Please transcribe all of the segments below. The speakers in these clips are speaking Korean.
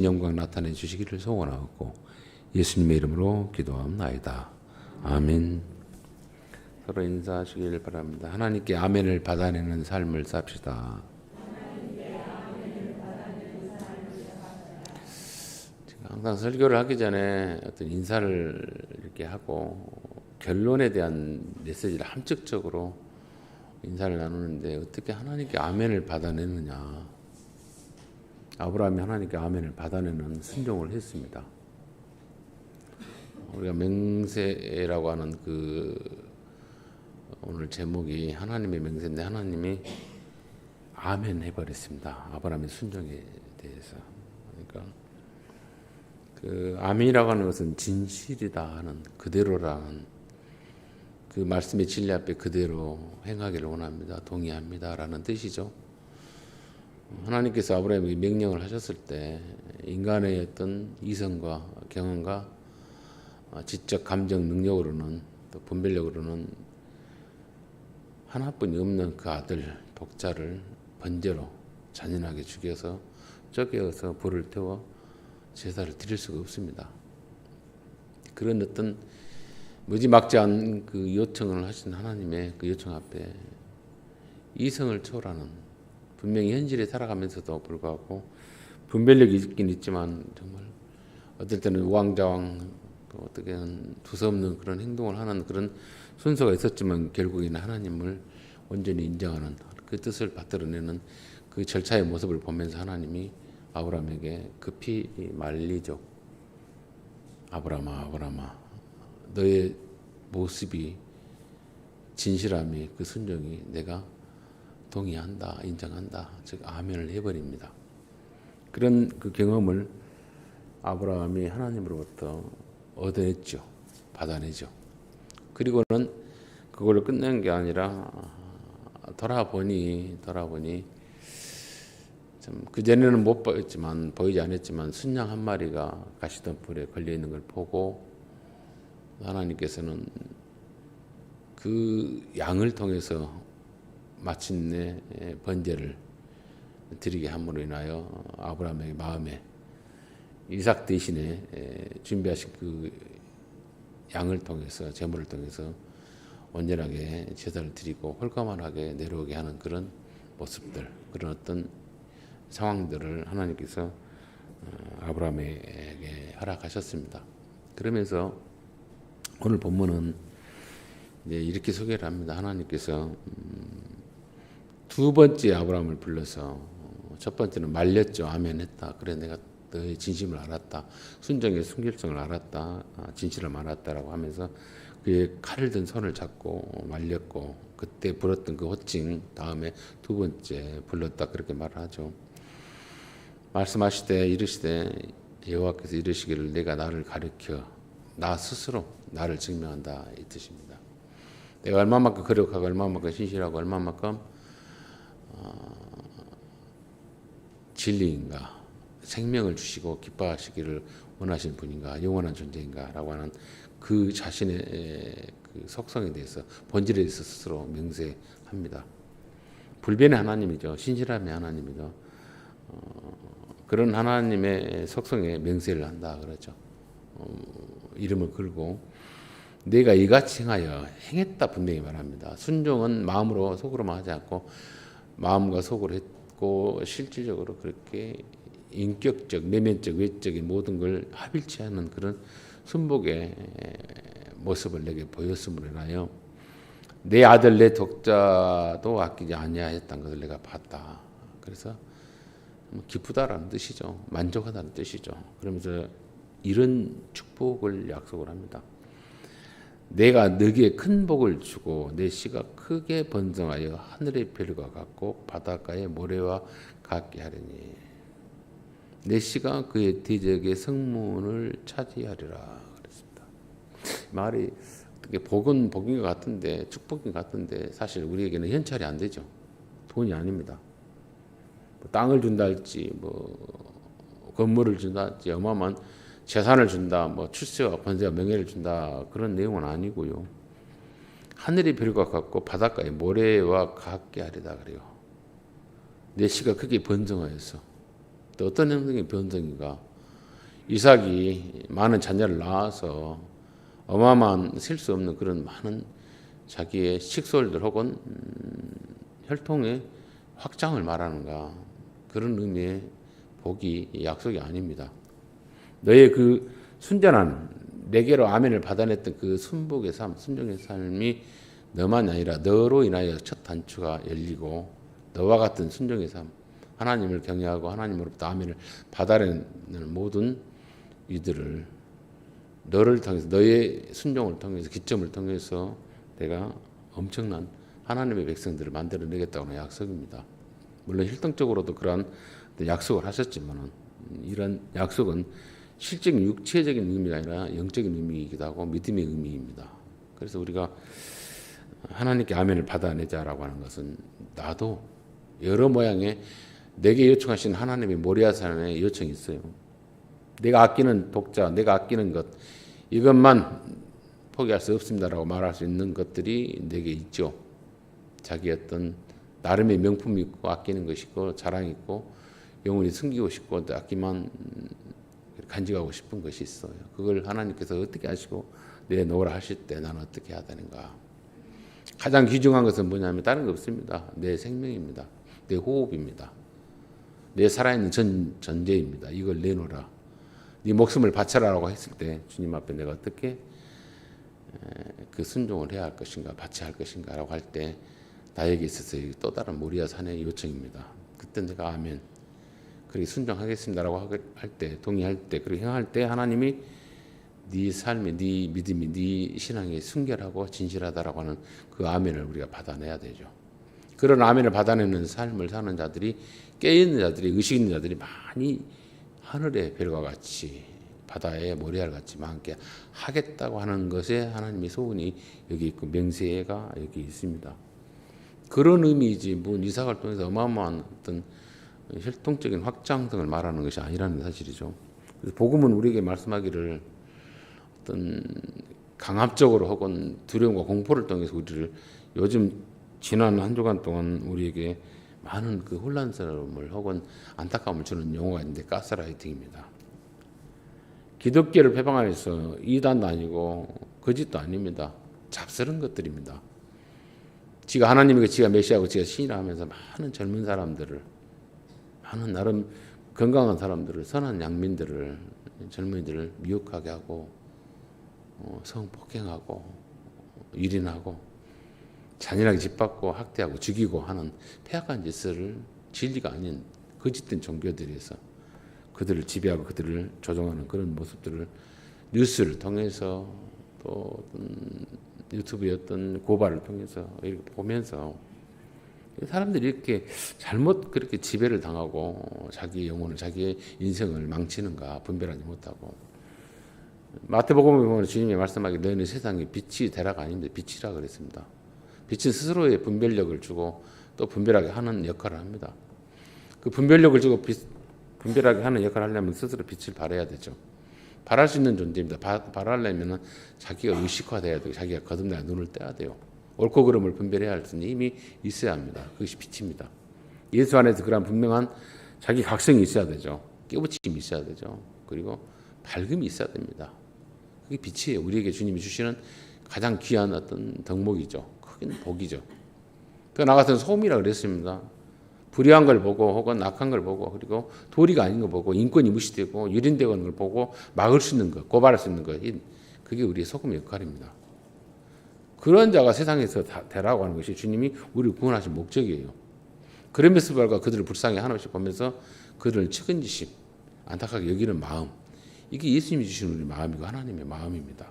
영광 나타내 주시기를 소원하고 예수님의 이름으로 기도합나이다. 아멘. 서로 인사하시길 바랍니다. 하나님께 아멘을 받아내는 삶을 삽시다. 항상 설교를 하기 전에 어떤 인사를 이렇게 하고 결론에 대한 메시지를 함축적으로 인사를 나누는데 어떻게 하나님께 아멘을 받아내느냐. 아브라함이 하나님께 아멘을 받아내는 순종을 했습니다. 우리가 맹세라고 하는 오늘 제목이 하나님의 맹세인데 하나님이 아멘 해버렸습니다. 아브라함의 순종에 대해서. 그러니까 아멘이라고 하는 것은 진실이다 하는 그대로라는 그 말씀의 진리 앞에 그대로 행하기를 원합니다. 동의합니다라는 뜻이죠. 하나님께서 아브라함에게 명령을 하셨을 때 인간의 어떤 이성과 경험과 지적 감정 능력으로는 또 분별력으로는 하나뿐이 없는 그 아들 독자를 번제로 잔인하게 죽여서 쪄개어서 불을 태워 제사를 드릴 수가 없습니다. 그런 어떤 무지막지한 그 요청을 하신 하나님의 그 요청 앞에 이성을 초월하는 분명히 현실에 살아가면서도 불구하고 분별력이 있긴 있지만 정말 어떨 때는 우왕좌왕 또 어떻게는 두서없는 그런 행동을 하는 그런 순서가 있었지만 결국에는 하나님을 온전히 인정하는 그 뜻을 받들어내는 그 절차의 모습을 보면서 하나님이 아브라함에게 급히 말리죠. 아브라함아, 아브라함아, 너의 모습이 진실함이 그 순종이 내가 동의한다, 인정한다, 즉 아멘을 해버립니다. 그런 그 경험을 아브라함이 하나님으로부터 얻어냈죠, 받아내죠. 그리고는 그걸로 끝낸 게 아니라 돌아보니 참 그전에는 못 보였지만 보이지 않았지만 순양 한 마리가 가시덤불에 걸려 있는 걸 보고 하나님께서는 그 양을 통해서 마침내 번제를 드리게 함으로 인하여 아브라함의 마음에 이삭 대신에 준비하신 그 양을 통해서 제물을 통해서 온전하게 제사를 드리고 홀가만하게 내려오게 하는 그런 모습들, 그런 어떤 상황들을 하나님께서 아브라함에게 허락하셨습니다. 그러면서 오늘 본문은 이제 이렇게 소개를 합니다. 하나님께서 두 번째 아브라함을 불러서 첫 번째는 말렸죠. 아멘했다. 그래 내가 너의 진심을 알았다. 순종의 순결성을 알았다. 진실을 알았다라고 하면서 그의 칼을 든 손을 잡고 말렸고 그때 불었던 그 호칭 다음에 두 번째 불렀다 그렇게 말을 하죠. 말씀하시되 이르시되 여호와께서 이르시기를 내가 나를 가르쳐 나 스스로 나를 증명한다 이 뜻입니다. 내가 얼마만큼 거룩하고 얼마만큼 신실하고 얼마만큼 진리인가 생명을 주시고 기뻐하시기를 원하시는 분인가 영원한 존재인가 라고 하는 그 자신의 그 속성에 대해서 본질에 대해서 스스로 맹세합니다. 불변의 하나님이죠. 신실함의 하나님이죠. 그런 하나님의 속성에 맹세를 한다 그러죠. 이름을 걸고 내가 이같이 행하여 행했다 분명히 말합니다. 순종은 마음으로 속으로만 하지 않고 마음과 속으로 했고 실질적으로 그렇게 인격적, 내면적, 외적인 모든 걸 합일치하는 그런 순복의 모습을 내게 보였음으로 인하여 내 아들 내 독자도 아끼지 아니하였다는 것을 내가 봤다. 그래서 기쁘다라는 뜻이죠. 만족하다는 뜻이죠. 그러면서 이런 축복을 약속을 합니다. 내가 너에게 큰 복을 주고 내 씨가 크게 번성하여 하늘의 별과 같고 바닷가의 모래와 같게 하리니 내 씨가 그의 대적의 성문을 차지하리라 그랬습니다. 말이 어떻게 복은 복인 것 같은데 축복인 것 같은데 사실 우리에게는 현찰이 안 되죠. 돈이 아닙니다. 뭐 땅을 준다 할지 뭐 건물을 준다 할지 어마어마한 재산을 준다, 뭐 출세와 번세와 명예를 준다 그런 내용은 아니고요. 하늘의 별과 같고 바닷가의 모래와 같게 하리다 그래요. 내 씨가 크게 번성하여서 또 어떤 행동의 번성인가? 이삭이 많은 자녀를 낳아서 어마어마한 셀 수 없는 그런 많은 자기의 식솔들 혹은 혈통의 확장을 말하는가, 그런 의미의 복이 약속이 아닙니다. 너의 그 순전한 내게로 아멘을 받아냈던 그 순복의 삶, 순종의 삶이 너만이 아니라 너로 인하여 첫 단추가 열리고 너와 같은 순종의 삶, 하나님을 경외하고 하나님으로부터 아멘을 받아내는 모든 이들을 너를 통해서, 너의 순종을 통해서, 기점을 통해서 내가 엄청난 하나님의 백성들을 만들어내겠다고 하는 약속입니다. 물론 혈통적으로도 그러한 약속을 하셨지만 이런 약속은 실적인 육체적인 의미가 아니라 영적인 의미이기도 하고 믿음의 의미입니다. 그래서 우리가 하나님께 아멘을 받아내자라고 하는 것은 나도 여러 모양의 내게 요청하신 하나님의 모리아산의 요청이 있어요. 내가 아끼는 독자, 내가 아끼는 것, 이것만 포기할 수 없습니다라고 말할 수 있는 것들이 내게 있죠. 자기 어떤 나름의 명품이 있고 아끼는 것이 있고 자랑이 있고 영원히 숨기고 싶고 아끼만 간직하고 싶은 것이 있어요. 그걸 하나님께서 어떻게 하시고 내놓으라 하실 때 나는 어떻게 해야 되는가. 가장 귀중한 것은 뭐냐면 다른 거 없습니다. 내 생명입니다. 내 호흡입니다. 내 살아있는 전제입니다. 이걸 내놓으라. 네 목숨을 바쳐라라고 했을 때 주님 앞에 내가 어떻게 그 순종을 해야 할 것인가, 바쳐야 할 것인가라고 할 때 나에게 있어서 또 다른 모리아 산의 요청입니다. 그때 내가 아멘, 그렇게 순종하겠습니다라고 할 때, 동의할 때, 그렇게 행할 때 하나님이 네 삶이, 네 믿음이, 네 신앙이 순결하고 진실하다라고 하는 그 아멘을 우리가 받아내야 되죠. 그런 아멘을 받아내는 삶을 사는 자들이, 깨있는 자들이, 의식 있는 자들이 많이 하늘의 별과 같이 바다의 모래알 같이 많게 하겠다고 하는 것에 하나님의 소원이 여기 있고 명세가 여기 있습니다. 그런 의미이지 뭐 이삭을 통해서 어마어마한 어떤 혈통적인 확장 등을 말하는 것이 아니라는 사실이죠. 그래서 복음은 우리에게 말씀하기를 어떤 강압적으로 혹은 두려움과 공포를 통해서 우리를, 요즘 지난 한 주간 동안 우리에게 많은 그 혼란스러움을 혹은 안타까움을 주는 용어가 있는데 가스라이팅입니다. 기독교를 표방하면서 이단도 아니고 거짓도 아닙니다. 잡스러운 것들입니다. 지가 하나님이고 지가 메시아고 지가 신이라 하면서 많은 젊은 사람들을, 많은 나름 건강한 사람들을, 선한 양민들을, 젊은이들을 미혹하게 하고 성폭행하고 유린하고 잔인하게 짓밟고 학대하고 죽이고 하는 폐악한 짓을 진리가 아닌 거짓된 종교들에서 그들을 지배하고 그들을 조종하는 그런 모습들을 뉴스를 통해서 또 유튜브의 어떤 고발을 통해서 이렇게 보면서 사람들이 이렇게 잘못 그렇게 지배를 당하고 자기 영혼을, 자기의 인생을 망치는가 분별하지 못하고, 마태복음에 보면 주님이 말씀하기 너희는 세상의 빛이 되라가 아닌데 빛이라 그랬습니다. 빛은 스스로의 분별력을 주고 또 분별하게 하는 역할을 합니다. 그 분별력을 주고 분별하게 하는 역할을 하려면 스스로 빛을 발해야 되죠. 발할 수 있는 존재입니다. 발하려면 자기가 의식화돼야 되고 자기가 거듭나야 눈을 떼야 돼요. 옳고 그름을 분별해야 할 수는 힘이 있어야 합니다. 그것이 빛입니다. 예수 안에서 그러한 분명한 자기 각성이 있어야 되죠. 깨우침이 있어야 되죠. 그리고 밝음이 있어야 됩니다. 그게 빛이에요. 우리에게 주님이 주시는 가장 귀한 어떤 덕목이죠. 크긴 복이죠. 또 나 같은 소음이라고 그랬습니다. 불의한 걸 보고 혹은 악한 걸 보고 그리고 도리가 아닌 거 보고 인권이 무시되고 유린되는 걸 보고 막을 수 있는 것, 고발할 수 있는 것, 그게 우리의 소금의 역할입니다. 그런 자가 세상에서 되라고 하는 것이 주님이 우리를 구원하신 목적이에요. 그럼에도 불구하고 그들을 불쌍히 한없이 보면서 그들을 측은지심, 안타깝게 여기는 마음, 이게 예수님이 주신 우리 마음이고 하나님의 마음입니다.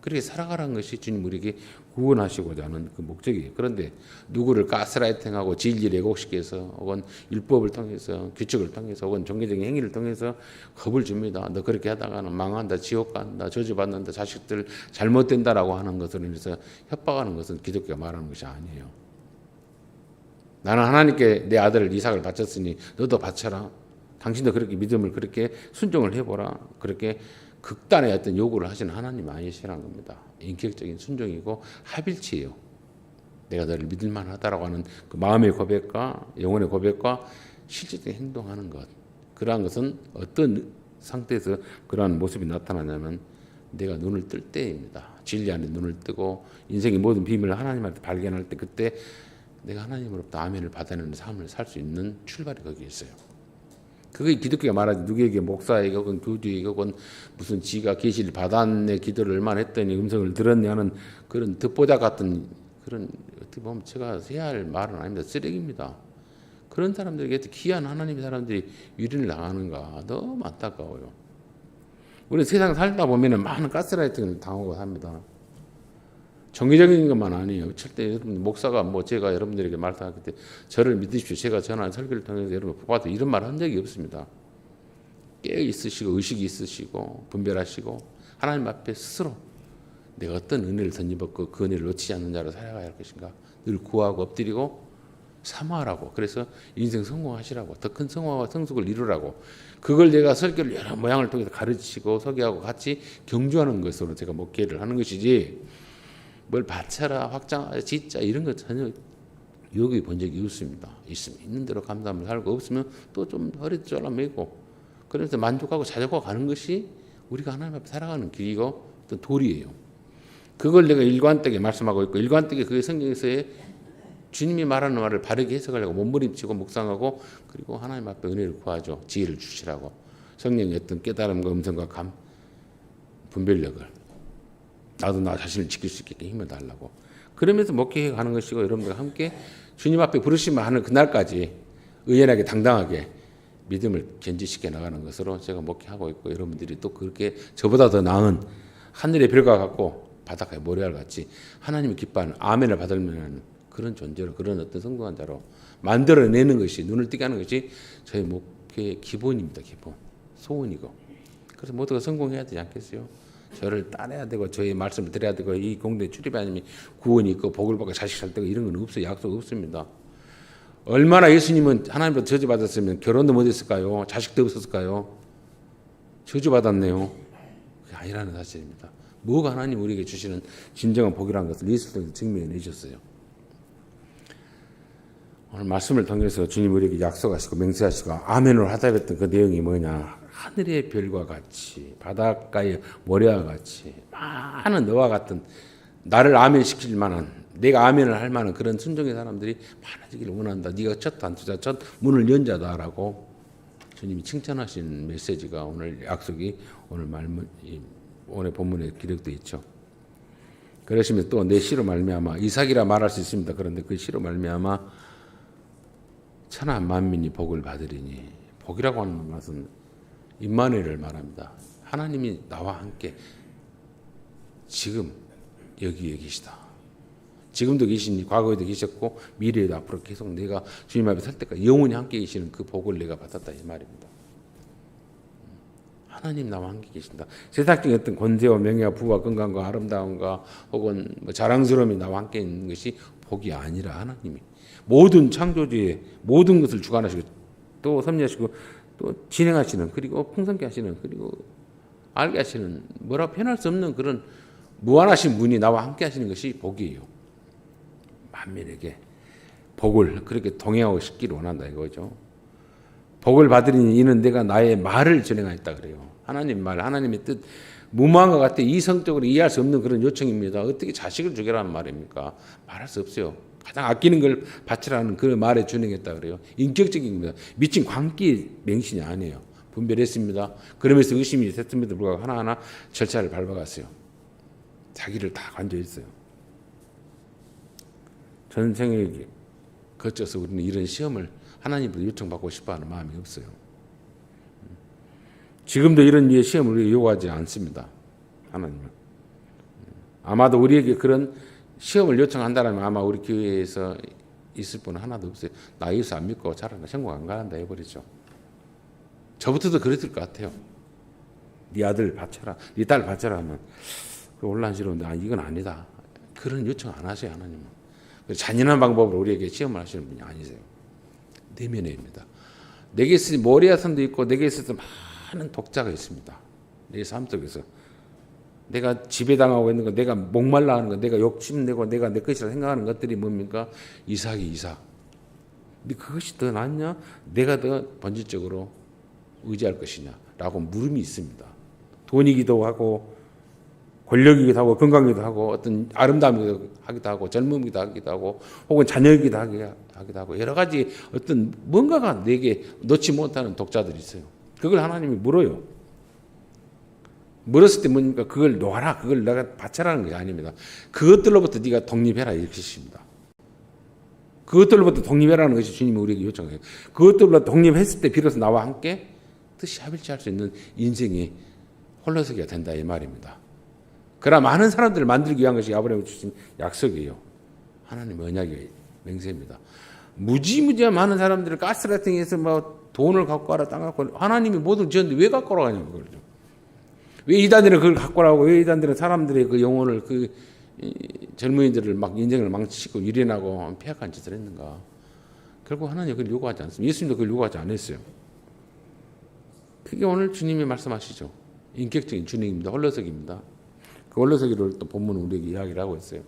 그렇게 살아가라는 것이 주님 우리에게 구원하시고자 하는 그 목적이에요. 그런데 누구를 가스라이팅하고 진리를 왜곡시켜서 혹은 율법을 통해서, 규칙을 통해서 혹은 종교적인 행위를 통해서 겁을 줍니다. 너 그렇게 하다가는 망한다, 지옥 간다, 저주받는다, 자식들 잘못된다라고 하는 것을 인해서 협박하는 것은 기독교가 말하는 것이 아니에요. 나는 하나님께 내 아들을 이삭을 바쳤으니 너도 바쳐라. 당신도 그렇게 믿음을 그렇게 순종을 해보라. 그렇게 극단의 어떤 요구를 하시는 하나님 아니시라는 겁니다. 인격적인 순종이고 합일치예요. 내가 너를 믿을 만하다라고 하는 그 마음의 고백과 영혼의 고백과 실질적인 행동하는 것, 그러한 것은 어떤 상태에서 그러한 모습이 나타나냐면 내가 눈을 뜰 때입니다. 진리 안에 눈을 뜨고 인생의 모든 비밀을 하나님한테 발견할 때, 그때 내가 하나님으로부터 아멘을 받아내는 삶을 살 수 있는 출발이 거기에 있어요. 그게 기독교가 말하지, 누구에게 목사에게 혹은 교주에게 혹은 무슨 지가 계시를 받았네, 기도를 얼마나 했더니 음성을 들었냐는 그런 듣보잡 같은 그런, 어떻게 보면 제가 해야 할 말은 아닙니다. 쓰레기입니다. 그런 사람들에게 귀한 하나님의 사람들이 유린을 당하는가 너무 안타까워요. 우리 세상 살다 보면은 많은 가스라이팅을 당하고 합니다. 정기적인 것만 아니에요. 절대 여러분, 목사가 뭐 제가 여러분들에게 말씀할 때 저를 믿으십시오, 제가 전한 설교를 통해서 여러분 뽑아도 이런 말 한 적이 없습니다. 깨어 있으시고 의식이 있으시고 분별하시고 하나님 앞에 스스로 내가 어떤 은혜를 던져받고 그 은혜를 놓치지 않는 자로 살아가야 할 것인가 늘 구하고 엎드리고 사모하라고, 그래서 인생 성공하시라고, 더 큰 성화와 성숙을 이루라고, 그걸 내가 설교를 여러 모양을 통해서 가르치고 소개하고 같이 경주하는 것으로 제가 목회를 하는 것이지, 뭘 바쳐라 확장하라 진짜 이런 거 전혀 요구해 본 적이 없습니다. 있으면 있는 대로 감사하며 살고, 없으면 또 좀 허리 잘라매고 그러면서 만족하고 자족하고 가는 것이 우리가 하나님 앞에 살아가는 길이고 어떤 도리예요. 그걸 내가 일관되게 말씀하고 있고, 일관되게 그게 성경에서의 주님이 말하는 말을 바르게 해석하려고 몸부림치고 묵상하고, 그리고 하나님 앞에 은혜를 구하죠. 지혜를 주시라고, 성령의 어떤 깨달음과 음성과 감, 분별력을, 나도 나 자신을 지킬 수 있게 힘을 달라고, 그러면서 목회해 가는 것이고, 여러분들과 함께 주님 앞에 부르시면 하는 그날까지 의연하게 당당하게 믿음을 견지시켜 나가는 것으로 제가 목회하고 있고, 여러분들이 또 그렇게 저보다 더 나은 하늘의 별과 같고 바닷가의 모래알 같이 하나님이 기뻐하는 아멘을 받으면 그런 존재로, 그런 어떤 성공한 자로 만들어내는 것이, 눈을 뜨게 하는 것이 저희 목회의 기본입니다. 기본, 소원이고. 그래서 모두가 성공해야 되지 않겠어요? 저를 따라야 되고 저의 말씀을 드려야 되고 이 공동에 출입해야 하면 구원이 있고 복을 받고 자식 살 때고 이런 건 없어요. 약속 없습니다. 얼마나 예수님은 하나님으로부터 저주받았으면 결혼도 못했을까요? 자식도 없었을까요? 저주받았네요. 그게 아니라는 사실입니다. 뭐가 하나님 우리에게 주시는 진정한 복이라는 것을 예수 통해서 증명해 주셨어요. 오늘 말씀을 통해서 주님 우리에게 약속하시고 맹세하시고 아멘으로 하답했던 그 내용이 뭐냐, 하늘의 별과 같이 바닷가의 모래와 같이 많은 너와 같은 나를 아멘 시킬 만한, 내가 아멘을 할 만한 그런 순종의 사람들이 많아지기를 원한다. 네가 첫 단추자, 첫 문을 연 자다라고 주님이 칭찬하신 메시지가 오늘 약속이 오늘 본문에 기록되어 있죠. 그러시면 또 내 시로 말미암아, 이삭이라 말할 수 있습니다. 그런데 그 시로 말미암아 천하 만민이 복을 받으리니, 복이라고 하는 것은 임마누엘을 말합니다. 하나님이 나와 함께 지금 여기에 계시다. 지금도 계시니 과거에도 계셨고 미래에도 앞으로 계속 내가 주님 앞에 설 때까지 영원히 함께 계시는 그 복을 내가 받았다 이 말입니다. 하나님 나와 함께 계신다. 세상적인 어떤 권세와 명예와 부와 건강과 아름다움과 혹은 뭐 자랑스러움이 나와 함께 있는 것이 복이 아니라, 하나님이 모든 창조주의 모든 것을 주관하시고 또 섭리하시고 또 진행하시는, 그리고 풍성케 하시는, 그리고 알게 하시는, 뭐라 표현할 수 없는 그런 무한하신 분이 나와 함께 하시는 것이 복이에요. 만민에게 복을 그렇게 동행하고 싶기를 원한다 이거죠. 복을 받으리니 이는 내가 나의 말을 전행하였다 그래요. 하나님 말, 하나님의 뜻, 무모한 것 같아 이성적으로 이해할 수 없는 그런 요청입니다. 어떻게 자식을 주게라는 말입니까? 말할 수 없어요. 가장 아끼는 걸 바치라는 그 말에 준행했다 그래요. 인격적인 겁니다. 미친 광기 맹신이 아니에요. 분별했습니다. 그러면서 의심이 됐음에도 불구하고 하나하나 절차를 밟아갔어요. 자기를 다 관조했어요. 전생에 거쳐서 우리는 이런 시험을 하나님부터 요청받고 싶어하는 마음이 없어요. 지금도 이런 류의 시험을 우리가 요구하지 않습니다. 하나님은. 아마도 우리에게 그런 시험을 요청한다면 아마 우리 교회에서 있을 분은 하나도 없어요. 나 예수 안 믿고 자라나 천국 안 가란다 해버리죠. 저부터도 그랬을 것 같아요. 네 아들 바쳐라, 네 딸 바쳐라 하면 혼란스러운데 이건 아니다. 그런 요청 안 하세요. 하나님은. 잔인한 방법으로 우리에게 시험을 하시는 분이 아니세요. 내면에입니다. 내게 있으니 모리아선도 있고 내게 있어서 많은 독자가 있습니다. 내 삶 속에서 내가 지배당하고 있는 거, 내가 목말라 하는 거, 내가 욕심내고 내가 내 것이라 생각하는 것들이 뭡니까? 이삭이 이삭. 근데 그것이 더 낫냐? 내가 더 본질적으로 의지할 것이냐? 라고 물음이 있습니다. 돈이기도 하고 권력이기도 하고 건강이기도 하고 어떤 아름다움이기도 하기도 하고 젊음이기도 하기도 하고 혹은 자녀이기도 하기도 하고 여러 가지 어떤 뭔가가 내게 놓지 못하는 독자들이 있어요. 그걸 하나님이 물어요. 물었을 때 뭡니까? 그걸 놓아라. 그걸 내가 바쳐라는 게 아닙니다. 그것들로부터 네가 독립해라 이렇게 하십니다. 그것들로부터 독립해라는 것이 주님이 우리에게 요청해요. 그것들로부터 독립했을 때 비로소 나와 함께 뜻이 합일치할 수 있는 인생이 홀로서기가 된다 이 말입니다. 그러나 많은 사람들을 만들기 위한 것이 아브라함이 주신 약속이에요. 하나님의 언약의 맹세입니다. 무지무지한 많은 사람들을 가스라이팅해서 뭐 돈을 갖고 와라 땅 갖고 와라. 하나님이 모든 지었는데 왜 갖고 오라고 하냐고 그러죠. 왜 이단들은 그걸 갖고 오라고 왜 이단들은 사람들의 그 영혼을 그 젊은이들을 막 인생을 망치고 유린하고 폐악한 짓을 했는가. 결국 하나님이 그걸 요구하지 않습니다. 예수님도 그걸 요구하지 않았어요. 그게 오늘 주님이 말씀하시죠. 인격적인 주님입니다. 홀로서기입니다. 그 홀로서기를 또 본문은 우리에게 이야기를 하고 있어요.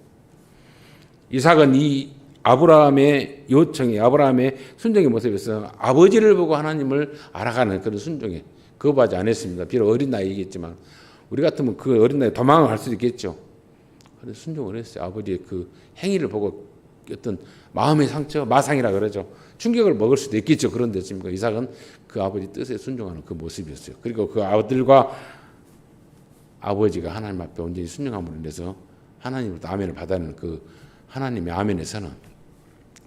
이삭은 이 아브라함의 요청에 아브라함의 순종의 모습에서 아버지를 보고 하나님을 알아가는 그런 순종에 거부하지 않았습니다. 비록 어린 나이이겠지만 우리 같으면 그 어린 나이에 도망을 갈 수도 있겠죠. 그래서 순종을 했어요. 아버지의 그 행위를 보고 어떤 마음의 상처, 마상이라 그러죠. 충격을 먹을 수도 있겠죠. 그런데 지금 이삭은 그 아버지 뜻에 순종하는 그 모습이었어요. 그리고 그 아들과 아버지가 하나님 앞에 온전히 순종함으로 인해서 하나님으로부터 아멘을 받아내는 그 하나님의 아멘의 선언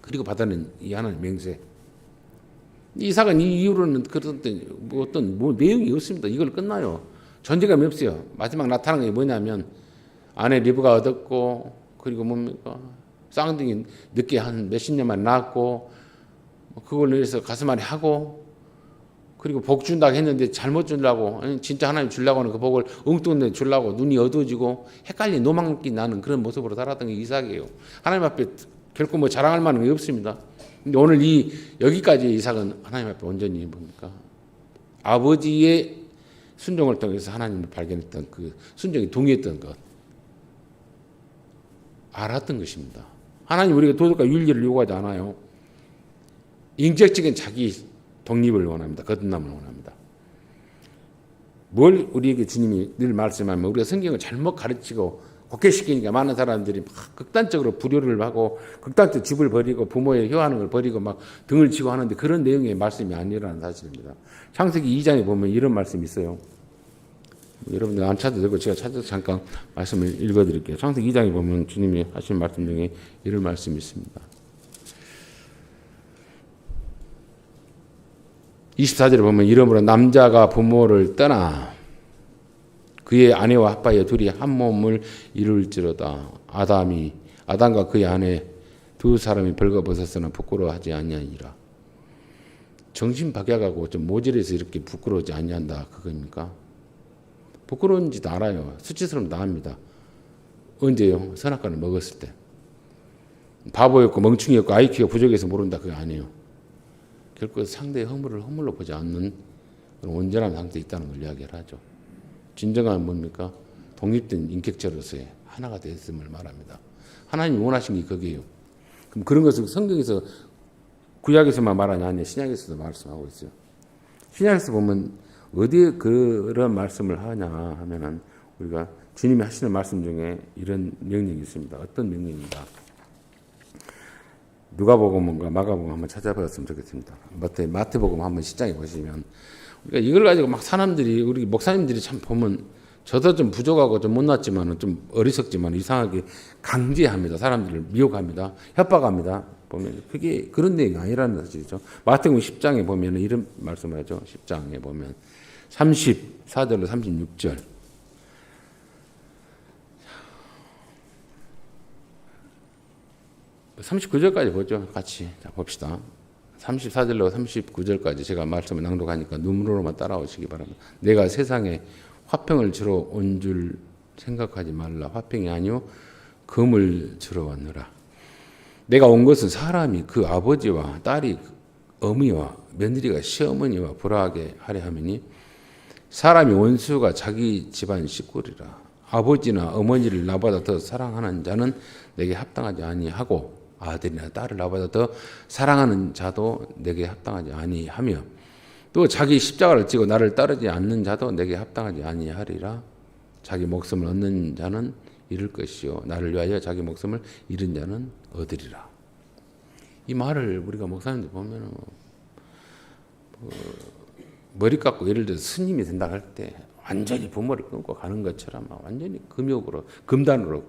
그리고 받아낸 이 하나님 맹세. 이삭은 이 이후로는 그런 어떤 내용이 없습니다. 이걸 끝나요. 존재감이 없어요. 마지막 나타난 게 뭐냐면 아내 리브가 얻었고 그리고 뭡니까 쌍둥이 늦게 한 몇십 년 만에 낳았고 그걸 위해서 가슴앓이 하고 그리고 복 준다고 했는데 잘못 주려고 진짜 하나님 주려고 하는 그 복을 엉뚱한 주려고 눈이 어두워지고 헷갈린 노망기 나는 그런 모습으로 살았던 게 이삭이에요. 하나님 앞에 결코 뭐 자랑할 만한 게 없습니다. 근데 오늘 여기까지 이삭은 하나님 앞에 온전히 뭡니까 아버지의 순종을 통해서 하나님을 발견했던 그 순종이 동의했던 것 알았던 것입니다. 하나님 우리가 도덕과 윤리를 요구하지 않아요. 인격적인 자기 독립을 원합니다. 거듭남을 원합니다. 뭘 우리에게 주님이 늘 말씀하면 우리가 성경을 잘못 가르치고 곡해시키니까 많은 사람들이 막 극단적으로 불효를 하고 극단적으로 집을 버리고 부모의 효하는 걸 버리고 막 등을 치고 하는데 그런 내용의 말씀이 아니라는 사실입니다. 창세기 2장에 보면 이런 말씀이 있어요. 여러분들 안 찾아도 되고 제가 찾아서 잠깐 말씀을 읽어드릴게요. 창세기 2장에 보면 주님이 하신 말씀 중에 이런 말씀이 있습니다. 24절에 보면 이러므로 남자가 부모를 떠나 그의 아내와 아빠의 둘이 한 몸을 이룰지로다. 아담과 그의 아내 두 사람이 벌거벗었으나 부끄러워하지 아니하니라. 정신 박약하고 좀 모질해서 이렇게 부끄러워하지 아니한다 그겁니까? 부끄러운지도 알아요. 수치스러움도 압니다. 언제요? 선악과를 먹었을 때. 바보였고 멍충이였고 IQ가 부족해서 모른다 그게 아니에요. 결코 상대의 허물을 허물로 보지 않는 그런 온전한 상태에 있다는 걸 이야기를 하죠. 진정한 뭡니까? 독립된 인격체로서의 하나가 됐음을 말합니다. 하나님이 원하신 게 그게요. 그럼 그런 것을 성경에서 구약에서만 말하냐 아니냐 신약에서도 말씀하고 있어요. 신약에서 보면 어디에 그런 말씀을 하냐 하면은 우리가 주님이 하시는 말씀 중에 이런 명령이 있습니다. 어떤 명령인가? 누가복음과 마가복음 한번 찾아봤으면 좋겠습니다. 마태복음 한번 시장에 보시면 우리가 이걸 가지고 막 사람들이 우리 목사님들이 참 보면 저도 좀 부족하고 좀 못났지만 좀 어리석지만 이상하게 강제합니다. 사람들을 미혹합니다. 협박합니다. 보면 그게 그런 내용이 아니라는 사실이죠. 마태복음 10장에 보면 이런 말씀을 하죠. 10장에 보면 34절로 36절 39절까지 보죠. 같이 자, 봅시다. 34절로 39절까지 제가 말씀을 낭독하니까 눈으로만 따라오시기 바랍니다. 내가 세상에 화평을 주러 온 줄 생각하지 말라. 화평이 아니요 금을 주러 왔노라. 내가 온 것은 사람이 그 아버지와 딸이 어미와 며느리가 시어머니와 불화하게 하려 함이니 사람이 원수가 자기 집안 식구리라. 아버지나 어머니를 나보다 더 사랑하는 자는 내게 합당하지 아니하고 아들이나 딸을 나보다 더 사랑하는 자도 내게 합당하지 아니하며 또 자기 십자가를 지고 나를 따르지 않는 자도 내게 합당하지 아니하리라. 자기 목숨을 얻는 자는 잃을 것이요 나를 위하여 자기 목숨을 잃은 자는 얻으리라. 이 말을 우리가 목사님들 보면 머리 깎고 예를 들어서 스님이 된다 할 때 완전히 부모를 끊고 가는 것처럼 완전히 금욕으로 금단으로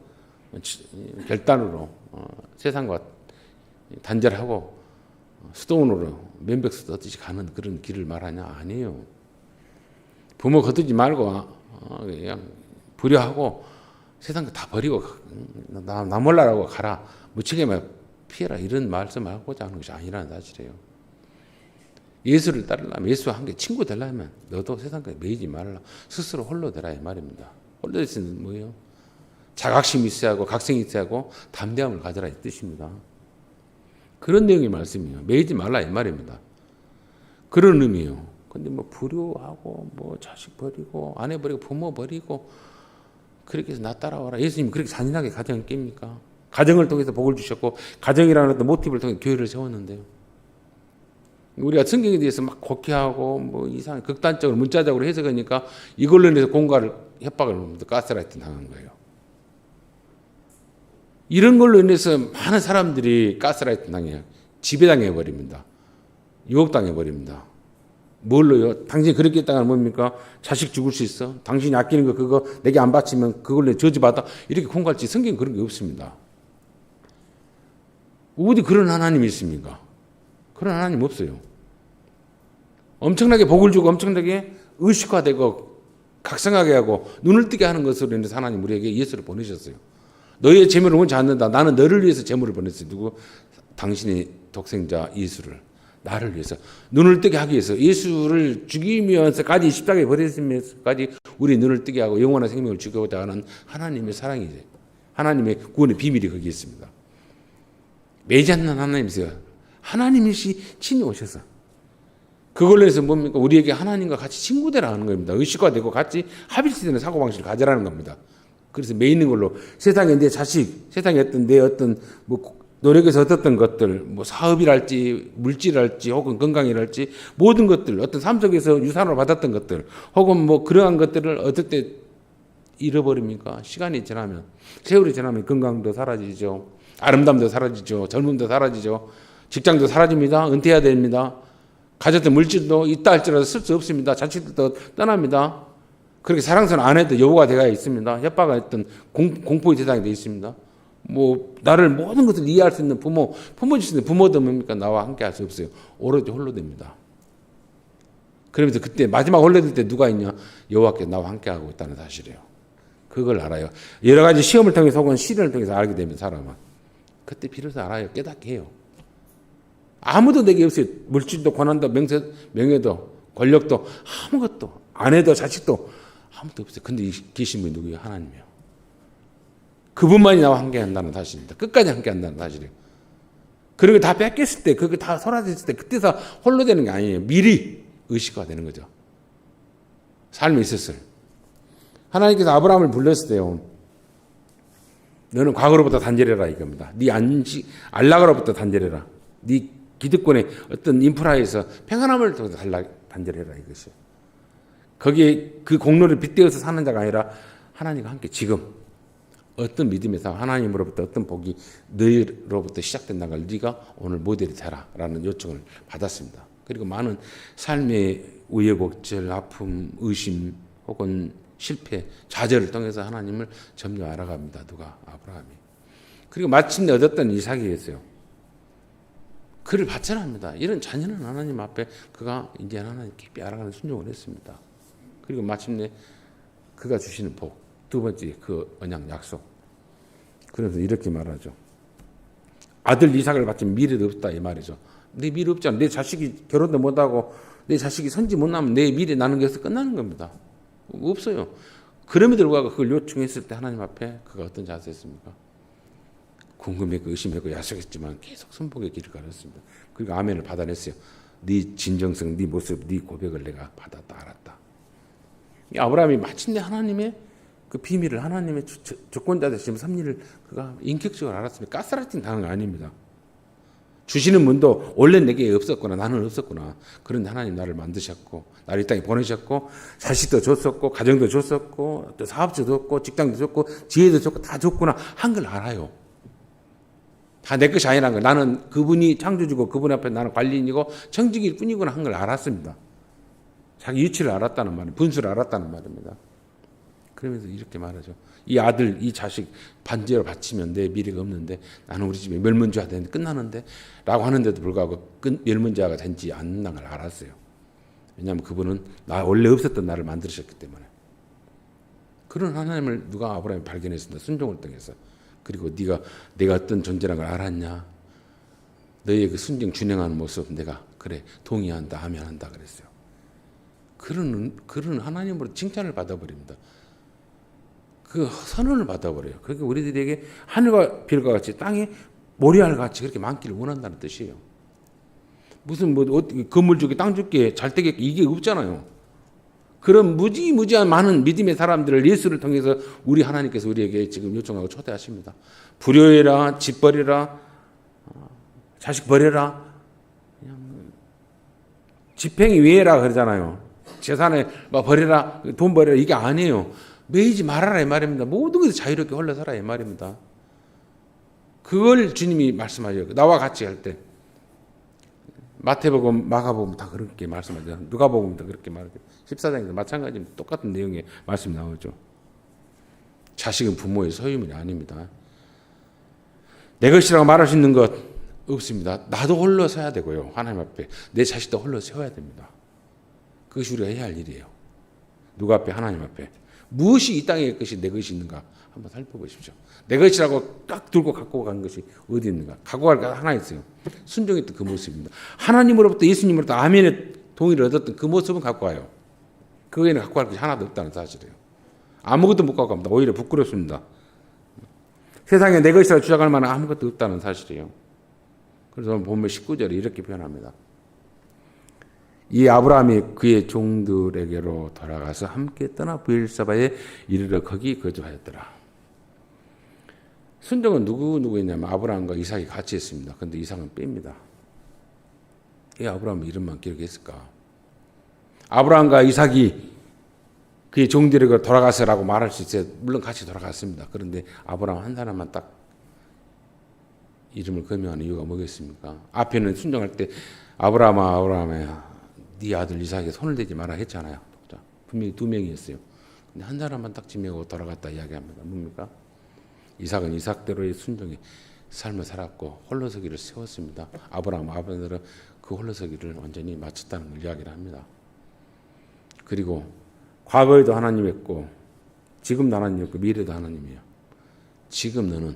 결단으로 세상과 단절하고 수동으로 면백수 떴듯이 가는 그런 길을 말하냐? 아니에요. 부모 거두지 말고 그냥 불효하고 세상 다 버리고 나 몰라라고 가라. 무책임하게 피해라. 이런 말씀하고자 하는 것이 아니라는 사실이에요. 예수를 따르려면 예수와 함께 친구 되려면 너도 세상까지 매이지 말라. 스스로 홀로 되라 이 말입니다. 홀로 되시는 뭐예요? 자각심이 있어야 하고 각성이 있어야 하고 담대함을 가져라 이 뜻입니다. 그런 내용의 말씀이에요. 매이지 말라 이 말입니다. 그런 의미예요. 근데 뭐 불효하고 뭐 자식 버리고 아내 버리고 부모 버리고 그렇게 해서 나 따라와라. 예수님이 그렇게 잔인하게 가정을 깹니까? 가정을 통해서 복을 주셨고 가정이라는 어떤 모티브를 통해 교회를 세웠는데요. 우리가 성경에 대해서 막 곡해하고 뭐 이상한 극단적으로 문자적으로 해석하니까 이걸로 인해서 공갈을 협박을 가스라이팅 당한 거예요. 이런 걸로 인해서 많은 사람들이 가스라이팅 당해요. 지배당해 버립니다. 유혹당해 버립니다. 뭘로요? 당신이 그렇게 했다가 뭡니까? 자식 죽을 수 있어? 당신이 아끼는 거 그거 내게 안 바치면 그걸로 저주받아? 이렇게 공갈지 성경에 그런 게 없습니다. 어디 그런 하나님이 있습니까? 그런 하나님 없어요. 엄청나게 복을 주고 엄청나게 의식화되고 각성하게 하고 눈을 뜨게 하는 것으로 인해서 하나님 우리에게 예수를 보내셨어요. 너희의 재물을 원치 않는다. 나는 너를 위해서 재물을 보냈어요. 누구? 당신의 독생자 예수를. 나를 위해서. 눈을 뜨게 하기 위해서. 예수를 죽이면서까지 십자가에 버리시면서까지 우리 눈을 뜨게 하고 영원한 생명을 주고자 하는 하나님의 사랑이죠. 하나님의 구원의 비밀이 거기에 있습니다. 매지 않는 하나님이세요. 하나님이시 친히 오셔서. 그걸로 해서 뭡니까? 우리에게 하나님과 같이 친구되라 하는 겁니다. 의식화되고 같이 합일시되는 사고방식을 가져라는 겁니다. 그래서 매 있는 걸로 세상에 내 자식, 세상에 어떤 내 어떤 뭐 노력에서 얻었던 것들, 뭐 사업이랄지 물질이랄지 혹은 건강이랄지 모든 것들, 어떤 삶 속에서 유산으로 받았던 것들, 혹은 뭐 그러한 것들을 얻을 때 잃어버립니까? 시간이 지나면, 세월이 지나면 건강도 사라지죠. 아름다움도 사라지죠. 젊음도 사라지죠. 직장도 사라집니다. 은퇴해야 됩니다. 가졌던 물질도 있다 할지라도 쓸 수 없습니다. 자식들도 떠납니다. 그렇게 사랑스러운 아내도 여우가 되어 있습니다. 협박을 했던 공포의 대상이 되어 있습니다. 뭐 나를 모든 것을 이해할 수 있는 부모 줄 수 있는 부모도 뭡니까? 나와 함께 할 수 없어요. 오로지 홀로 됩니다. 그러면서 그때 마지막 홀로 될 때 누가 있냐? 여호와께서 나와 함께 하고 있다는 사실이에요. 그걸 알아요. 여러 가지 시험을 통해서 혹은 시련을 통해서 알게 되면 사람은 그때 비로소 알아요. 깨닫게 해요. 아무도 내게 없어요. 물질도 권한도 명예도 권력도 아무것도 아내도 자식도 아무도 없어요. 근데 계신 분이 누구예요? 하나님이에요. 그분만이 나와 함께 한다는 사실입니다. 끝까지 함께 한다는 사실이에요. 그리고 다 뺏겼을 때, 그게 다 사라졌을 때, 그때서 홀로 되는 게 아니에요. 미리 의식화 되는 거죠. 삶에 있었어요. 하나님께서 아브라함을 불렀을 때요. 너는 과거로부터 단절해라 이겁니다. 네 안락으로부터 단절해라. 네 기득권의 어떤 인프라에서 평안함을 통해서 단절해라 이것이요. 거기에 그 공로를 빗대어서 사는 자가 아니라 하나님과 함께 지금 어떤 믿음에서 하나님으로부터 어떤 복이 너희로부터 시작된다는 걸 네가 오늘 모델이 되라라는 요청을 받았습니다. 그리고 많은 삶의 우여곡절, 아픔, 의심 혹은 실패, 좌절을 통해서 하나님을 점점 알아갑니다. 누가? 아브라함이. 그리고 마침내 얻었던 이삭이었어요. 그를 바쳐납니다. 이런 잔인한 하나님 앞에 그가 이제 하나님 깊이 알아가는 순종을 했습니다. 그리고 마침내 그가 주시는 복, 두 번째 그 언약 약속. 그래서 이렇게 말하죠. 아들 이삭을 바치면 미래도 없다 이 말이죠. 내 미래 없잖아. 내 자식이 결혼도 못하고 내 자식이 선지 못 나면 내 미래 나는 것에서 끝나는 겁니다. 없어요. 그럼에도 불구하고 그걸 요청했을 때 하나님 앞에 그가 어떤 자세였습니까? 궁금했고 의심했고 야속했지만 계속 선복의 길을 걸었습니다. 그리고 아멘을 받아냈어요. 네 진정성, 네 모습, 네 고백을 내가 받았다 알았다. 아브라함이 마침내 하나님의 그 비밀을 하나님의 주권자 되시는 섭리를 그가 인격적으로 알았습니다. 가스라이팅 당한 거 아닙니다. 주시는 분도 원래 내게 없었구나. 나는 없었구나. 그런데 하나님 나를 만드셨고 나를 이 땅에 보내셨고 자식도 줬었고 가정도 줬었고 또 사업도 줬고 직장도 줬고 지혜도 줬고 다 줬구나 한 걸 알아요. 다 내 것이 아니라는 걸. 나는 그분이 창조주고 그분 앞에 나는 관리인이고 청직일 뿐이구나 한 걸 알았습니다. 자기 위치를 알았다는 말입니다. 분수를 알았다는 말입니다. 그러면서 이렇게 말하죠. 이 아들, 이 자식 반지로 바치면 내 미래가 없는데 나는 우리 집에 멸문지화 되는데 끝나는데 라고 하는데도 불구하고 멸문지화가 된지 않는 걸 알았어요. 왜냐하면 그분은 나 원래 없었던 나를 만드셨기 때문에. 그런 하나님을 누가 아브라함이 발견했습니다. 순종을 통해서. 그리고 내가 어떤 존재라는 걸 알았냐. 너의 그 순종 준행하는 모습 내가 그래 동의한다 하면 한다 그랬어요. 그런 하나님으로 칭찬을 받아버립니다. 그 선언을 받아버려요. 그러니까 우리들에게 하늘과 별과 같이 땅에 모래알 같이 그렇게 많기를 원한다는 뜻이에요. 무슨 건물 줄게 땅 줄게 잘 되게 이게 없잖아요. 그런 무지무지한 많은 믿음의 사람들을 예수를 통해서 우리 하나님께서 우리에게 지금 요청하고 초대하십니다. 불효해라, 집 버려라, 자식 버려라, 집행이 위해라 그러잖아요. 재산을 버려라, 돈 버려라 이게 아니에요. 매이지 말아라 이 말입니다. 모든 것을 자유롭게 홀려 살아 이 말입니다. 그걸 주님이 말씀하셔요. 나와 같이 할 때. 마태복음, 마가복음 다 그렇게 말씀하죠. 누가복음도 그렇게 말하죠. 14장에서 마찬가지입니다. 똑같은 내용의 말씀이 나오죠. 자식은 부모의 소유물이 아닙니다. 내 것이라고 말할 수 있는 것 없습니다. 나도 홀로 서야 되고요. 하나님 앞에. 내 자식도 홀로 세워야 됩니다. 그것이 우리가 해야 할 일이에요. 누가 앞에? 하나님 앞에. 무엇이 이 땅의 것이 내 것이 있는가 한번 살펴보십시오. 내 것이라고 딱 들고 갖고 간 것이 어디 있는가. 갖고 갈 거 하나 있어요. 순종했던 그 모습입니다. 하나님으로부터 예수님으로부터 아멘의 동의를 얻었던 그 모습은 갖고 와요. 그 외에는 갖고 갈 것이 하나도 없다는 사실이에요. 아무것도 못 갖고 갑니다. 오히려 부끄럽습니다. 세상에 내 것이라 주장할 만한 아무것도 없다는 사실이에요. 그래서 보면 19절에 이렇게 표현합니다. 이 아브라함이 그의 종들에게로 돌아가서 함께 떠나 브엘사바에 이르러 거기 거주하였더라. 순종은 누구냐면 아브라함과 이삭이 같이 했습니다. 그런데 이삭은 뺍니다. 왜 아브라함은 이름만 기억했을까? 아브라함과 이삭이 그의 종들에게로 돌아가서라고 말할 수 있어요. 물론 같이 돌아갔습니다. 그런데 아브라함 한 사람만 딱 이름을 거명하는 이유가 뭐겠습니까? 앞에는 순종할 때 아브라함아 네 아들 이삭에게 손을 대지 마라 했잖아요. 분명히 두 명이었어요. 근데 한 사람만 딱 지명하고 돌아갔다 이야기합니다. 뭡니까? 이삭은 이삭대로의 순종의 삶을 살았고 홀로서기를 세웠습니다. 아브라함은 그 홀로서기를 완전히 마쳤다는 걸 이야기를 합니다. 그리고 과거에도 하나님이었고 지금도 하나님이었고 미래도 하나님이에요. 지금 너는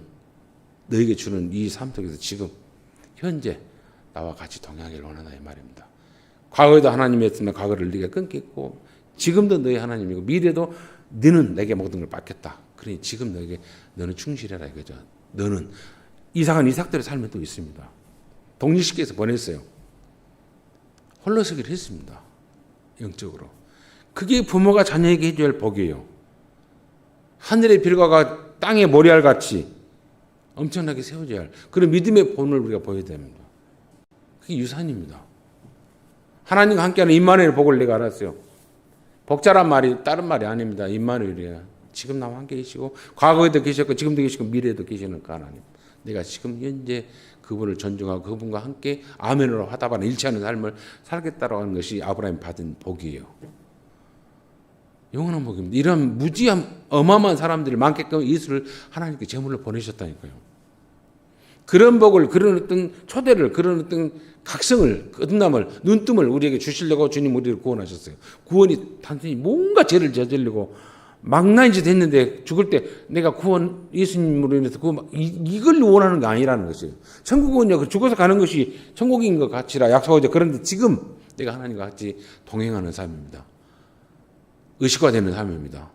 너에게 주는 이 삶 속에서 지금 현재 나와 같이 동행하기를 원한다 이 말입니다. 과거에도 하나님이었으면 과거를 네가 끊겠고 지금도 너의 하나님이고 미래도 너는 내게 모든 걸 맡겼다. 그러니 지금 너에게 너는 충실해라 이거죠. 너는 이삭은 이삭대로 삶이 또 있습니다. 독립시켜서 보냈어요. 홀로서기를 했습니다. 영적으로. 그게 부모가 자녀에게 해줘야 할 복이에요. 하늘의 별과 땅의 모래알같이 엄청나게 세워져야 할 그런 믿음의 본을 우리가 보여야 됩니다. 그게 유산입니다. 하나님과 함께하는 임마누엘 복을 내가 알았어요. 복자란 말이 다른 말이 아닙니다. 임마누엘이에요. 지금 나와 함께 계시고 과거에도 계셨고 지금도 계시고 미래에도 계시는 그 하나님. 내가 지금 현재 그분을 존중하고 그분과 함께 아멘으로 화답하는 일치하는 삶을 살겠다고 하는 것이 아브라함이 받은 복이에요. 영원한 복입니다. 이런 무지한 어마어마한 사람들이 많게끔 예수를 하나님께 제물로 보내셨다니까요. 그런 복을, 그런 어떤 초대를, 그런 어떤 각성을, 거듭남을, 눈뜸을 우리에게 주시려고 주님 우리를 구원하셨어요. 구원이 단순히 뭔가 죄를 저지르고 망나니 짓 했는데 죽을 때 내가 구원 예수님으로 인해서 이걸 원하는 게 아니라는 것이에요. 천국은요 죽어서 가는 것이 천국인 것 같이라 약속하죠. 그런데 지금 내가 하나님과 같이 동행하는 삶입니다. 의식화되는 삶입니다.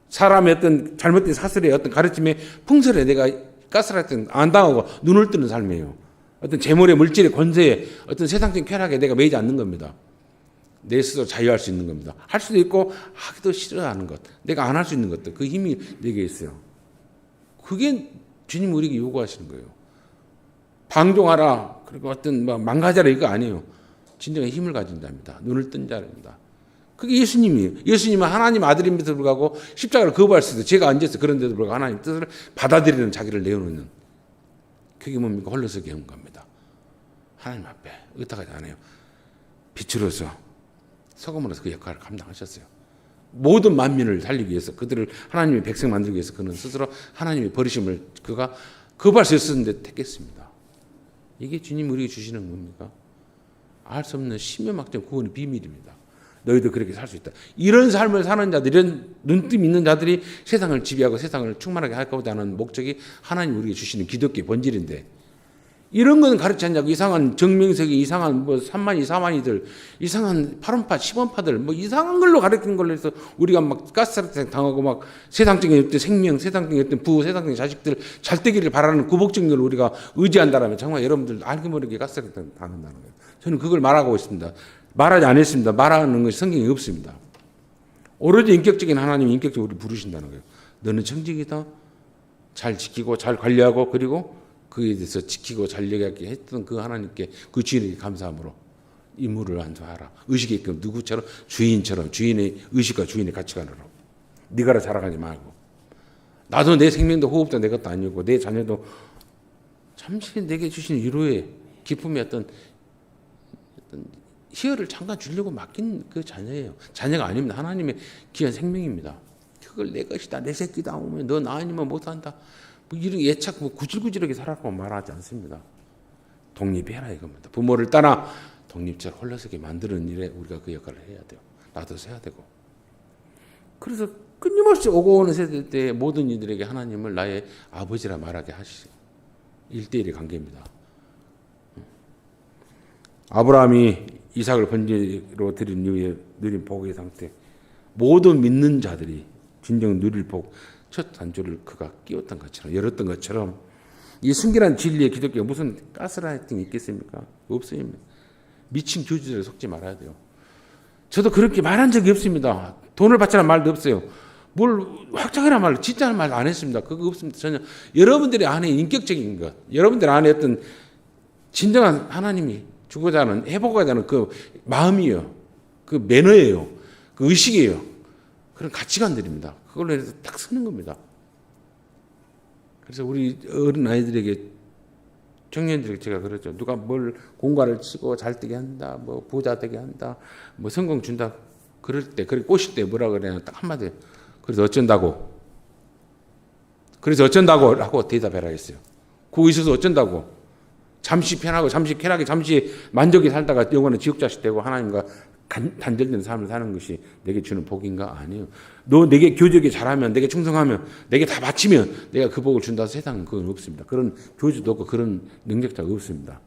사람의 어떤 잘못된 사슬의 어떤 가르침에 풍설에 내가 가스라이팅 안 당하고 눈을 뜨는 삶이에요. 어떤 재물의 물질의 권세에 어떤 세상적인 쾌락에 내가 매이지 않는 겁니다. 내 스스로 자유할 수 있는 겁니다. 할 수도 있고 하기도 싫어하는 것, 내가 안 할 수 있는 것들, 그 힘이 내게 있어요. 그게 주님 우리에게 요구하시는 거예요. 방종하라, 그리고 어떤 뭐 망가져라 이거 아니에요. 진정한 힘을 가진 자입니다. 눈을 뜬 자입니다. 그게 예수님이에요. 예수님은 하나님 아들임에도 불구하고 십자가를 거부할 수도 제가 앉아서 그런데도 불구하고 하나님 뜻을 받아들이는 자기를 내어놓는 그게 뭡니까? 홀로서기 한 겁니다. 하나님 앞에 의탁하지 않아요. 빛으로서 소금으로서 그 역할을 감당하셨어요. 모든 만민을 살리기 위해서 그들을 하나님의 백성 만들기 위해서 그는 스스로 하나님의 버리심을 그가 거부할 수 있었는데 택했습니다. 이게 주님 우리에게 주시는 겁니까? 알 수 없는 심연막전 구원의 비밀입니다. 너희도 그렇게 살 수 있다. 이런 삶을 사는 자들, 이런 눈뜸 있는 자들이 세상을 지배하고 세상을 충만하게 할까 하는 목적이 하나님 우리에게 주시는 기독교의 본질인데 이런 건 가르치지 않냐고. 이상한 정명석이 이상한 뭐 3만이 4만이들 이상한 8원파 10원파들 뭐 이상한 걸로 가르치는 걸로 해서 우리가 막 가스라이팅 당하고 막 세상적인 어떤 생명, 세상적인 어떤 부부, 세상적인 자식들 잘 되기를 바라는 구복적인 걸 우리가 의지한다라면 정말 여러분들 알게 모르게 가스라이팅 당한다는 거예요. 저는 그걸 말하고 있습니다. 말하지 않았습니다. 말하는 것이 성경에 없습니다. 오로지 인격적인 하나님 인격적으로 우리 부르신다는 거예요. 너는 청직이다. 잘 지키고 잘 관리하고 그리고 그에 대해서 지키고 잘려가게 했던 그 하나님께 그 주인에게 감사함으로 임무를 완수하라. 의식이 있게끔 누구처럼 주인처럼 주인의 의식과 주인의 가치관으로 네가 자라가지 말고 나도 내 생명도 호흡도 내 것도 아니고 내 자녀도 잠시 내게 주신 위로의 기쁨의 어떤 희열을 잠깐 주려고 맡긴 그 자녀예요. 자녀가 아닙니다. 하나님의 귀한 생명입니다. 그걸 내 것이다, 내 새끼다 오면 너 나 아니면 못한다. 뭐 이런 예착 뭐 구질구질하게 살아가고 말하지 않습니다. 독립해라 이겁니다. 부모를 따라 독립자로 홀로서게 만드는 일에 우리가 그 역할을 해야 돼요. 나도 해야 되고. 그래서 끊임없이 오고 오는 세대 때 모든 이들에게 하나님을 나의 아버지라 말하게 하시죠. 1대1의 관계입니다. 아브라함이 이삭을 번제로 드린 이후에 누린 복의 상태. 모든 믿는 자들이 진정 누릴 복, 첫 단추를 그가 끼웠던 것처럼 열었던 것처럼 이 순결한 진리의 기독교가 무슨 가스라이팅이 있겠습니까? 없어요. 미친 교주들에 속지 말아야 돼요. 저도 그렇게 말한 적이 없습니다. 돈을 받자는 말도 없어요. 뭘 확정이란 말, 진짜는 말 안 했습니다. 그거 없습니다. 전혀. 여러분들의 안에 인격적인 것, 여러분들 안에 어떤 진정한 하나님이 주고자 하는, 해보고자 하는 그 마음이에요. 그 매너예요. 그 의식이에요. 그런 가치관들입니다. 그걸로 해서 딱 서는 겁니다. 그래서 우리 어린 아이들에게, 청년들에게 제가 그랬죠. 누가 뭘 공과를 치고 잘 되게 한다, 뭐 부자 되게 한다, 뭐 성공 준다. 그럴 때, 그렇게 꼬실 때 뭐라 그래야 딱 한마디. 그래서 어쩐다고? 그래서 어쩐다고? 라고 대답해라 했어요. 그거 있어서 어쩐다고? 잠시 편하고 잠시 쾌락에 잠시 만족히 살다가 영원한 지옥자식 되고 하나님과 단절된 삶을 사는 것이 내게 주는 복인가? 아니에요. 너 내게 교적이 잘하면, 내게 충성하면, 내게 다 바치면 내가 그 복을 준다. 세상은 그건 없습니다. 그런 교주도 없고 그런 능력자가 없습니다.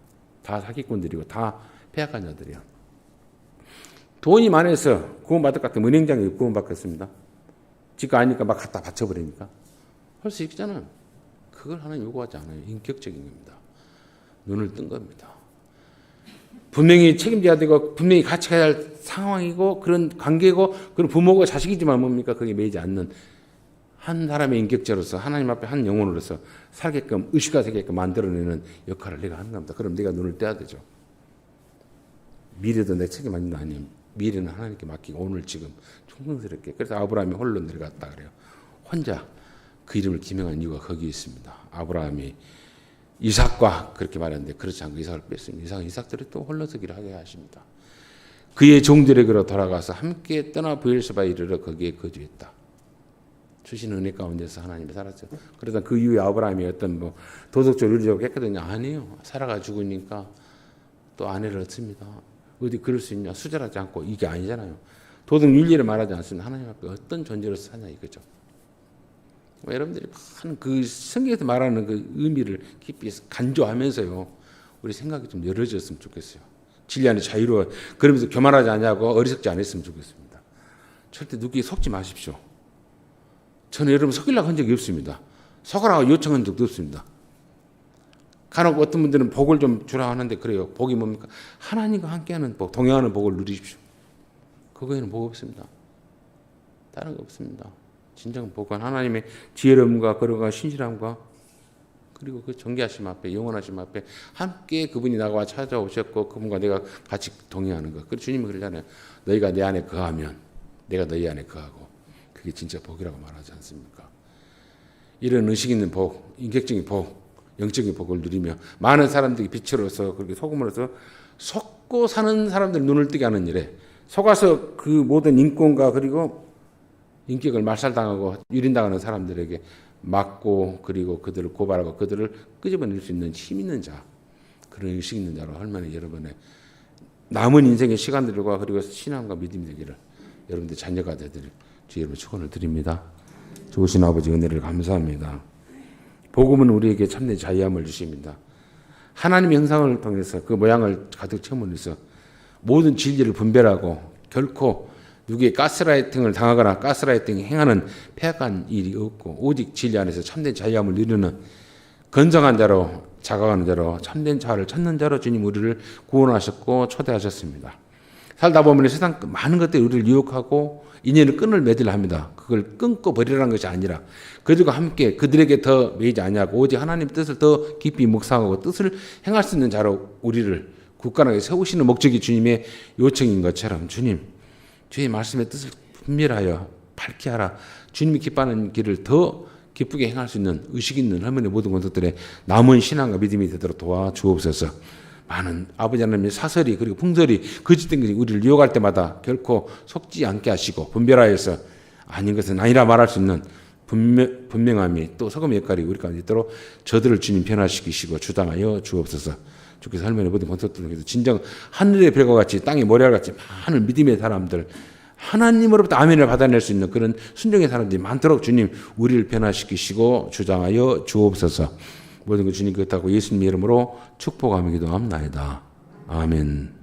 다 사기꾼들이고 다 폐악한 자들이야. 돈이 많아서 구원받을 것 같으면 은행장에 구원받겠습니다. 지가 아니까 막 갖다 바쳐버리니까. 할 수 있잖아요. 그걸 하나님 요구하지 않아요. 인격적인 겁니다. 눈을 뜬 겁니다. 분명히 책임져야 되고 분명히 같이 가야 할 상황이고 그런 관계고 그런 부모가 자식이지만 뭡니까? 거기에 매이지 않는 한 사람의 인격자로서 하나님 앞에 한 영혼으로서 살게끔 의식하게끔 만들어내는 역할을 내가 하는 겁니다. 그럼 내가 눈을 떼야 되죠. 미래도 내 책임 아닌 거 아니에요. 미래는 하나님께 맡기고 오늘 지금 충성스럽게. 그래서 아브라함이 홀로 내려갔다 그래요. 혼자 그 이름을 기명한 이유가 거기에 있습니다. 아브라함이 이삭과 그렇게 말했는데 그렇지 않고 이삭을 뺐습니다. 이삭들이 또 홀로서기를 하게 하십니다. 그의 종들에게로 돌아가서 함께 떠나 브엘세바에 이르러 거기에 거주했다. 주신 은혜 가운데서 하나님이 살았죠. 그러다 그 이후에 아브라함이 어떤 뭐 도덕적으로 윤리적으로 했거든요. 아니에요. 사라가 죽으니까 또 아내를 얻습니다. 어디 그럴 수 있냐. 수절하지 않고 이게 아니잖아요. 도덕 윤리를 말하지 않습니다. 하나님 앞에 어떤 존재로서 사냐 이거죠. 여러분들이 많은 그 성경에서 말하는 그 의미를 깊이 간조하면서요. 우리 생각이 좀 열어졌으면 좋겠어요. 진리 안에 자유로워. 그러면서 교만하지 않냐고 어리석지 않았으면 좋겠습니다. 절대 누구에 속지 마십시오. 저는 여러분 속이려고 한 적이 없습니다. 속으라고 요청한 적도 없습니다. 간혹 어떤 분들은 복을 좀 주라 하는데 그래요. 복이 뭡니까? 하나님과 함께하는 복, 동행하는 복을 누리십시오. 그거에는 복 없습니다. 다른 거 없습니다. 진정 복은 하나님의 지혜로움과 거룩과 신실함과 그리고 그 존귀하심 앞에 영원하심 앞에 함께 그분이 나와 찾아오셨고 그분과 내가 같이 동행하는 것. 그 주님이 그러잖아요. 너희가 내 안에 거하면 내가 너희 안에 거하고 그게 진짜 복이라고 말하지 않습니까? 이런 의식 있는 복, 인격적인 복, 영적인 복을 누리며 많은 사람들이 빛으로서 그렇게 소금으로서 속고 사는 사람들 눈을 뜨게 하는 일에 속아서 그 모든 인권과 그리고 인격을 말살당하고 유린당하는 사람들에게 막고 그리고 그들을 고발하고 그들을 끄집어낼 수 있는 힘 있는 자, 그런 의식 있는 자로 할머니 여러분의 남은 인생의 시간들과 그리고 신앙과 믿음이 되기를 여러분들 자녀가 되기를 주의 이름으로 축원을 드립니다. 좋으신 아버지 은혜를 감사합니다. 복음은 우리에게 참된 자유함을 주십니다. 하나님의 형상을 통해서 그 모양을 가득 채움으로써 모든 진리를 분별하고 결코 누구의 가스라이팅을 당하거나 가스라이팅 행하는 폐악한 일이 없고 오직 진리 안에서 참된 자유함을 누리는 건정한 자로 자각하는 자로 참된 자아를 찾는 자로 주님 우리를 구원하셨고 초대하셨습니다. 살다 보면 세상 많은 것들이 우리를 유혹하고 인연의 끈을 맺으려 합니다. 그걸 끊고 버리라는 것이 아니라 그들과 함께 그들에게 더 매이지 아니하고 오직 하나님 뜻을 더 깊이 묵상하고 뜻을 행할 수 있는 자로 우리를 굳건하게 세우시는 목적이 주님의 요청인 것처럼 주님 주의 말씀의 뜻을 분별하여 밝게 하라. 주님이 기뻐하는 길을 더 기쁘게 행할 수 있는 의식 있는 할머니 모든 것들의 남은 신앙과 믿음이 되도록 도와주옵소서. 많은 아버지 하나님의 사설이 그리고 풍설이 거짓된 것이 우리를 유혹할 때마다 결코 속지 않게 하시고 분별하여서 아닌 것은 아니라 말할 수 있는 분명함이 또 소금의 역할이 우리 가운데 있도록 저들을 주님 변화시키시고 주당하여 주옵소서. 주께서 할머니 모든 권속들에게서 진정 하늘의 별과 같이 땅의 모래알같이 많은 믿음의 사람들 하나님으로부터 아멘을 받아낼 수 있는 그런 순종의 사람들이 많도록 주님 우리를 변화시키시고 주장하여 주옵소서. 모든 것 주님 그렇다고 예수님의 이름으로 축복하며 기도합나이다. 아멘.